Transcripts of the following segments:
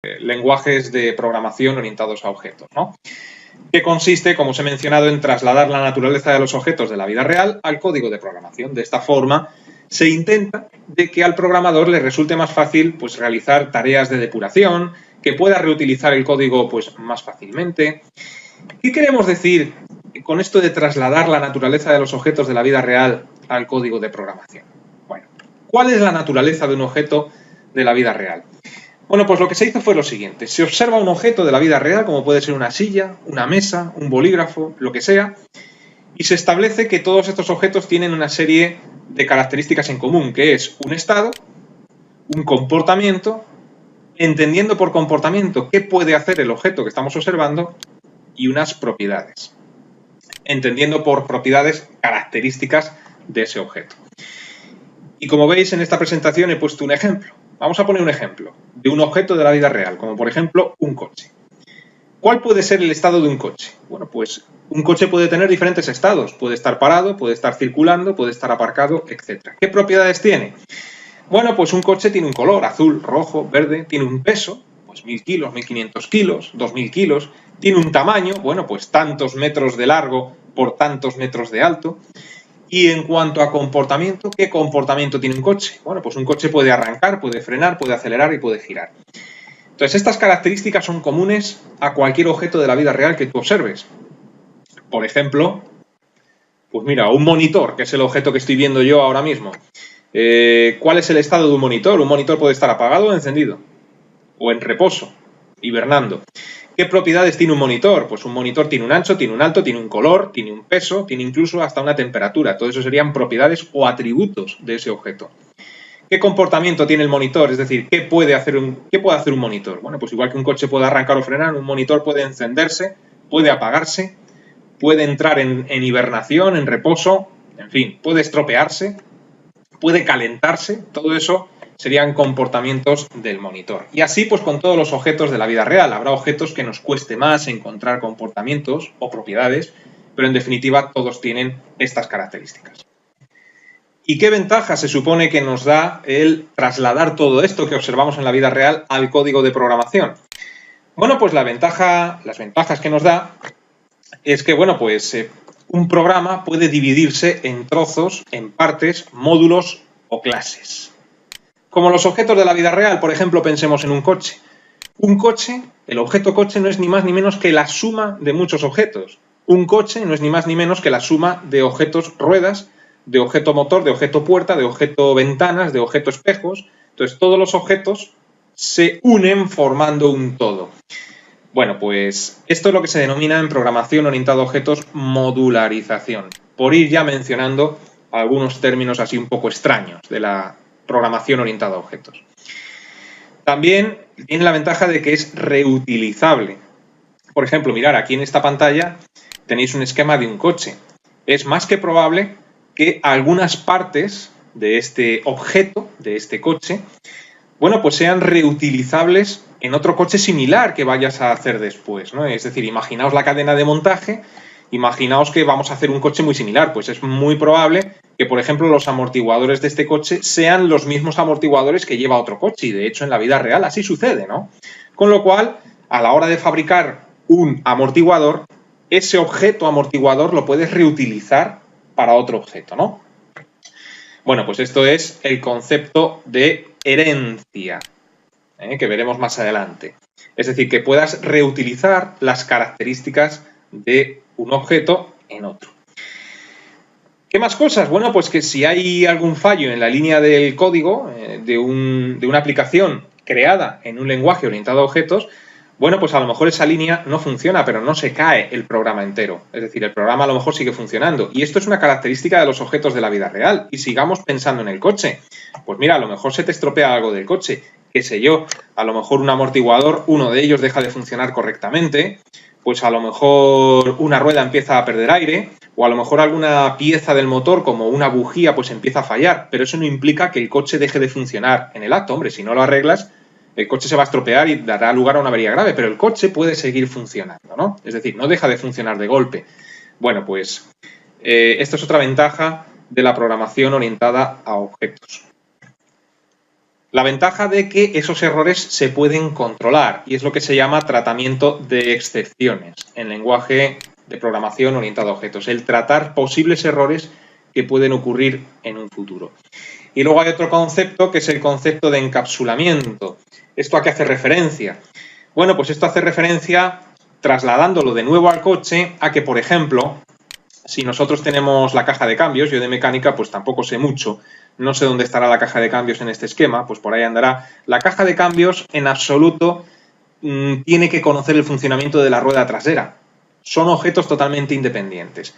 lenguajes de programación orientados a objetos, ¿no? Que consiste, como os he mencionado, en trasladar la naturaleza de los objetos de la vida real al código de programación. De esta forma, se intenta de que al programador le resulte más fácil pues, realizar tareas de depuración, que pueda reutilizar el código pues, más fácilmente. ¿Qué queremos decir con esto de trasladar la naturaleza de los objetos de la vida real al código de programación? Bueno, ¿cuál es la naturaleza de un objeto de la vida real? Bueno, pues lo que se hizo fue lo siguiente. Se observa un objeto de la vida real, como puede ser una silla, una mesa, un bolígrafo, lo que sea, y se establece que todos estos objetos tienen una serie de características en común, que es un estado, un comportamiento, entendiendo por comportamiento qué puede hacer el objeto que estamos observando, y unas propiedades, entendiendo por propiedades características de ese objeto. Y como veis en esta presentación he puesto un ejemplo. Vamos a poner un ejemplo de un objeto de la vida real, como por ejemplo un coche. ¿Cuál puede ser el estado de un coche? Bueno, pues un coche puede tener diferentes estados. Puede estar parado, puede estar circulando, puede estar aparcado, etc. ¿Qué propiedades tiene? Bueno, pues un coche tiene un color, azul, rojo, verde, tiene un peso, pues 1000 kilos, 1500 kilos, 2000 kilos, tiene un tamaño, bueno, pues tantos metros de largo por tantos metros de alto. Y en cuanto a comportamiento, ¿qué comportamiento tiene un coche? Bueno, pues un coche puede arrancar, puede frenar, puede acelerar y puede girar. Entonces, estas características son comunes a cualquier objeto de la vida real que tú observes. Por ejemplo, pues mira, un monitor, que es el objeto que estoy viendo yo ahora mismo. ¿Cuál es el estado de un monitor? Un monitor puede estar apagado o encendido, o en reposo, hibernando. ¿Qué propiedades tiene un monitor? Pues un monitor tiene un ancho, tiene un alto, tiene un color, tiene un peso, tiene incluso hasta una temperatura. Todo eso serían propiedades o atributos de ese objeto. ¿Qué comportamiento tiene el monitor? Es decir, ¿qué puede hacer un monitor? Bueno, pues igual que un coche puede arrancar o frenar, un monitor puede encenderse, puede apagarse, puede entrar en hibernación, en reposo, en fin, puede estropearse, puede calentarse, todo eso serían comportamientos del monitor. Y así pues con todos los objetos de la vida real. Habrá objetos que nos cueste más encontrar comportamientos o propiedades, pero en definitiva todos tienen estas características. ¿Y qué ventaja se supone que nos da el trasladar todo esto que observamos en la vida real al código de programación? Bueno, pues las ventajas que nos da es que, bueno, pues un programa puede dividirse en trozos, en partes, módulos o clases. Como los objetos de la vida real, por ejemplo, pensemos en un coche. Un coche, el objeto coche no es ni más ni menos que la suma de muchos objetos. Un coche no es ni más ni menos que la suma de objetos ruedas, de objeto motor, de objeto puerta, de objeto ventanas, de objeto espejos. Entonces, todos los objetos se unen formando un todo. Bueno, pues esto es lo que se denomina en programación orientada a objetos modularización. Por ir ya mencionando algunos términos así un poco extraños de la programación orientada a objetos. También tiene la ventaja de que es reutilizable. Por ejemplo, mirad, aquí en esta pantalla tenéis un esquema de un coche. Es más que probable que algunas partes de este objeto, de este coche, bueno, pues sean reutilizables en otro coche similar que vayas a hacer después, ¿no? Es decir, imaginaos la cadena de montaje, imaginaos que vamos a hacer un coche muy similar, pues es muy probable que, por ejemplo, los amortiguadores de este coche sean los mismos amortiguadores que lleva otro coche, y de hecho en la vida real así sucede, ¿no? Con lo cual, a la hora de fabricar un amortiguador, ese objeto amortiguador lo puedes reutilizar para otro objeto, ¿no? Bueno, pues esto es el concepto de herencia, que veremos más adelante. Es decir, que puedas reutilizar las características de un objeto en otro. ¿Qué más cosas? Bueno, pues que si hay algún fallo en la línea del código de una aplicación creada en un lenguaje orientado a objetos, bueno, pues a lo mejor esa línea no funciona, pero no se cae el programa entero. Es decir, el programa a lo mejor sigue funcionando. Y esto es una característica de los objetos de la vida real. Y sigamos pensando en el coche. Pues mira, a lo mejor se te estropea algo del coche. Qué sé yo, a lo mejor un amortiguador, uno de ellos deja de funcionar correctamente. Pues a lo mejor una rueda empieza a perder aire. O a lo mejor alguna pieza del motor, como una bujía, pues empieza a fallar. Pero eso no implica que el coche deje de funcionar en el acto. Hombre, si no lo arreglas, el coche se va a estropear y dará lugar a una avería grave, pero el coche puede seguir funcionando, ¿no? Es decir, no deja de funcionar de golpe. Bueno, pues esto es otra ventaja de la programación orientada a objetos. La ventaja de que esos errores se pueden controlar y es lo que se llama tratamiento de excepciones en lenguaje de programación orientado a objetos, el tratar posibles errores que pueden ocurrir en un futuro. Y luego hay otro concepto que es el concepto de encapsulamiento. ¿Esto a qué hace referencia? Bueno, pues esto hace referencia, trasladándolo de nuevo al coche, a que, por ejemplo, si nosotros tenemos la caja de cambios, yo de mecánica pues tampoco sé mucho, no sé dónde estará la caja de cambios en este esquema, pues por ahí andará. La caja de cambios en absoluto tiene que conocer el funcionamiento de la rueda trasera. Son objetos totalmente independientes.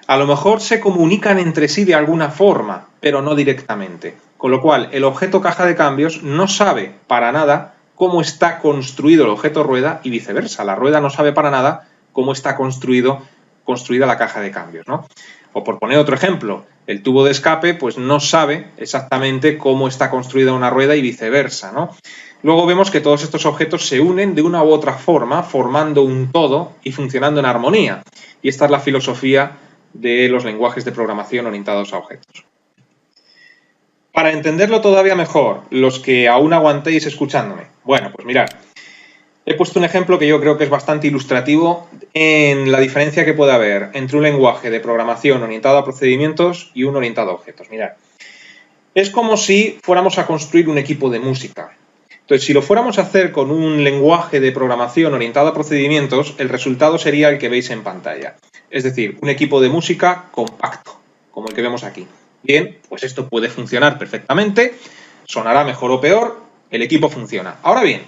A lo mejor se comunican entre sí de alguna forma, pero no directamente. Con lo cual, el objeto caja de cambios no sabe para nada cómo está construido el objeto rueda y viceversa. La rueda no sabe para nada cómo está construida la caja de cambios, ¿no? O por poner otro ejemplo, el tubo de escape pues no sabe exactamente cómo está construida una rueda y viceversa, ¿no? Luego vemos que todos estos objetos se unen de una u otra forma, formando un todo y funcionando en armonía. Y esta es la filosofía de los lenguajes de programación orientados a objetos. Para entenderlo todavía mejor, los que aún aguantéis escuchándome, bueno, pues mirad, he puesto un ejemplo que yo creo que es bastante ilustrativo en la diferencia que puede haber entre un lenguaje de programación orientado a procedimientos y un orientado a objetos. Mirad, es como si fuéramos a construir un equipo de música. Entonces, si lo fuéramos a hacer con un lenguaje de programación orientado a procedimientos, el resultado sería el que veis en pantalla. Es decir, un equipo de música compacto, como el que vemos aquí. Bien, pues esto puede funcionar perfectamente, sonará mejor o peor, el equipo funciona. Ahora bien,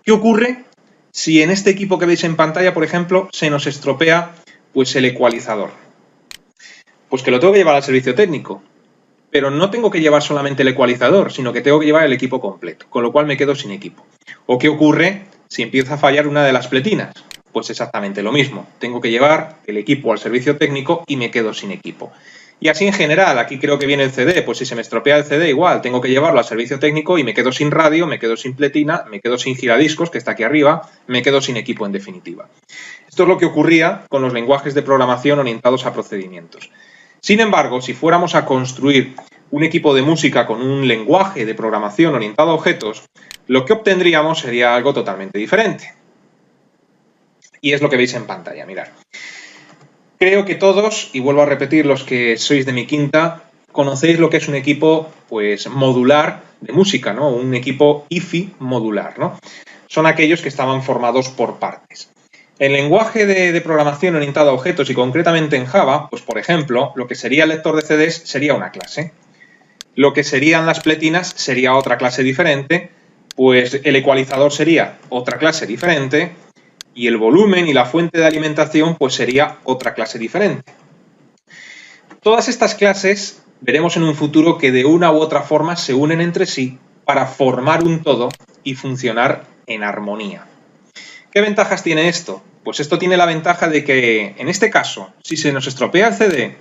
¿qué ocurre si en este equipo que veis en pantalla, por ejemplo, se nos estropea pues el ecualizador? Pues que lo tengo que llevar al servicio técnico. Pero no tengo que llevar solamente el ecualizador, sino que tengo que llevar el equipo completo, con lo cual me quedo sin equipo. ¿O qué ocurre si empieza a fallar una de las pletinas? Pues exactamente lo mismo. Tengo que llevar el equipo al servicio técnico y me quedo sin equipo. Y así en general, aquí creo que viene el CD, pues si se me estropea el CD igual, tengo que llevarlo al servicio técnico y me quedo sin radio, me quedo sin pletina, me quedo sin giradiscos, que está aquí arriba, me quedo sin equipo en definitiva. Esto es lo que ocurría con los lenguajes de programación orientados a procedimientos. Sin embargo, si fuéramos a construir un equipo de música con un lenguaje de programación orientado a objetos, lo que obtendríamos sería algo totalmente diferente. Y es lo que veis en pantalla, mirad. Creo que todos, y vuelvo a repetir los que sois de mi quinta, conocéis lo que es un equipo pues, modular de música, ¿no? Un equipo IFI modular, ¿no? Son aquellos que estaban formados por partes. En lenguaje de programación orientado a objetos y concretamente en Java, pues por ejemplo, lo que sería el lector de CDs sería una clase. Lo que serían las pletinas sería otra clase diferente, pues el ecualizador sería otra clase diferente y el volumen y la fuente de alimentación pues sería otra clase diferente. Todas estas clases veremos en un futuro que de una u otra forma se unen entre sí para formar un todo y funcionar en armonía. ¿Qué ventajas tiene esto? Pues esto tiene la ventaja de que, en este caso, si se nos estropea el CD,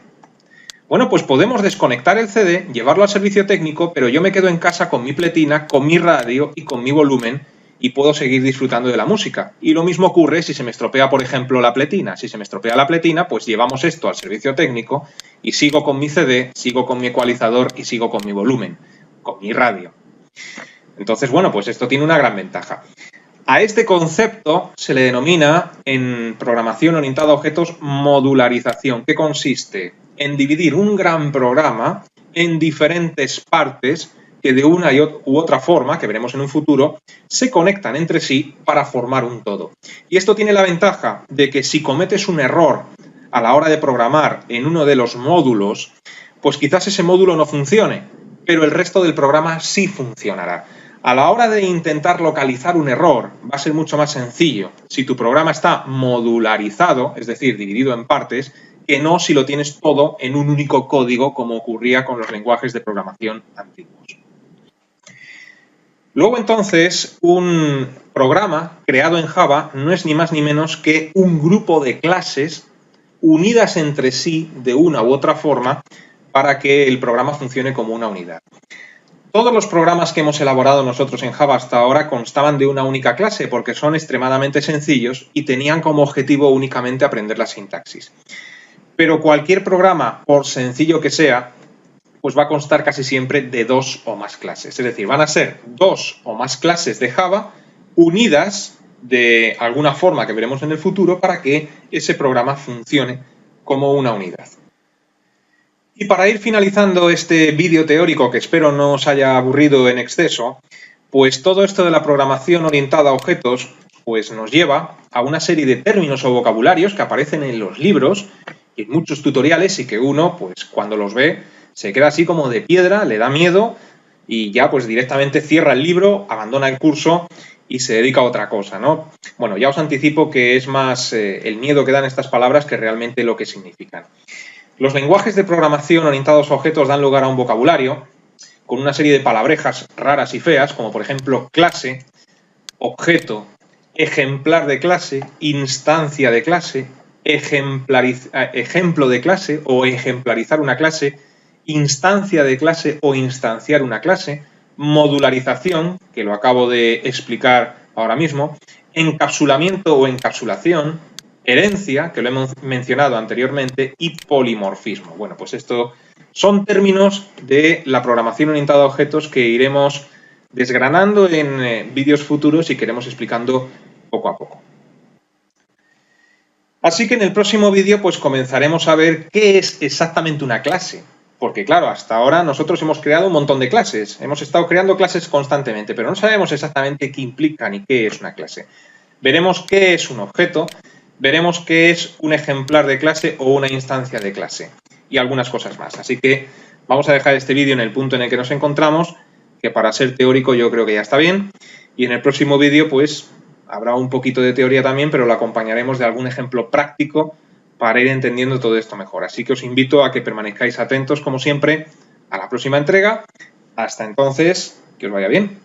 bueno, pues podemos desconectar el CD, llevarlo al servicio técnico, pero yo me quedo en casa con mi pletina, con mi radio y con mi volumen y puedo seguir disfrutando de la música. Y lo mismo ocurre si se me estropea, por ejemplo, la pletina. Si se me estropea la pletina, pues llevamos esto al servicio técnico y sigo con mi CD, sigo con mi ecualizador y sigo con mi volumen, con mi radio. Entonces, bueno, pues esto tiene una gran ventaja. A este concepto se le denomina, en programación orientada a objetos, modularización, que consiste en dividir un gran programa en diferentes partes que de una u otra forma, que veremos en un futuro, se conectan entre sí para formar un todo. Y esto tiene la ventaja de que si cometes un error a la hora de programar en uno de los módulos, pues quizás ese módulo no funcione, pero el resto del programa sí funcionará. A la hora de intentar localizar un error va a ser mucho más sencillo si tu programa está modularizado, es decir, dividido en partes, que no si lo tienes todo en un único código como ocurría con los lenguajes de programación antiguos. Luego entonces, un programa creado en Java no es ni más ni menos que un grupo de clases unidas entre sí de una u otra forma para que el programa funcione como una unidad. Todos los programas que hemos elaborado nosotros en Java hasta ahora constaban de una única clase porque son extremadamente sencillos y tenían como objetivo únicamente aprender la sintaxis. Pero cualquier programa, por sencillo que sea, pues va a constar casi siempre de 2 o más clases. Es decir, van a ser 2 o más clases de Java unidas de alguna forma que veremos en el futuro para que ese programa funcione como una unidad. Y para ir finalizando este vídeo teórico, que espero no os haya aburrido en exceso, pues todo esto de la programación orientada a objetos pues nos lleva a una serie de términos o vocabularios que aparecen en los libros y en muchos tutoriales y que uno, pues cuando los ve, se queda así como de piedra, le da miedo y ya pues directamente cierra el libro, abandona el curso y se dedica a otra cosa, ¿no? Bueno, ya os anticipo que es más el miedo que dan estas palabras que realmente lo que significan. Los lenguajes de programación orientados a objetos dan lugar a un vocabulario con una serie de palabrejas raras y feas, como por ejemplo clase, objeto, ejemplar de clase, instancia de clase, ejemplo de clase o ejemplarizar una clase, instancia de clase o instanciar una clase, modularización, que lo acabo de explicar ahora mismo, encapsulamiento o encapsulación, herencia, que lo hemos mencionado anteriormente, y polimorfismo. Bueno, pues esto son términos de la programación orientada a objetos que iremos desgranando en vídeos futuros y que iremos explicando poco a poco. Así que en el próximo vídeo pues comenzaremos a ver qué es exactamente una clase. Porque claro, hasta ahora nosotros hemos creado un montón de clases, hemos estado creando clases constantemente, pero no sabemos exactamente qué implica ni qué es una clase. Veremos qué es un objeto, veremos qué es un ejemplar de clase o una instancia de clase y algunas cosas más. Así que vamos a dejar este vídeo en el punto en el que nos encontramos, que para ser teórico yo creo que ya está bien, y en el próximo vídeo pues habrá un poquito de teoría también, pero lo acompañaremos de algún ejemplo práctico para ir entendiendo todo esto mejor. Así que os invito a que permanezcáis atentos, como siempre, a la próxima entrega. Hasta entonces, que os vaya bien.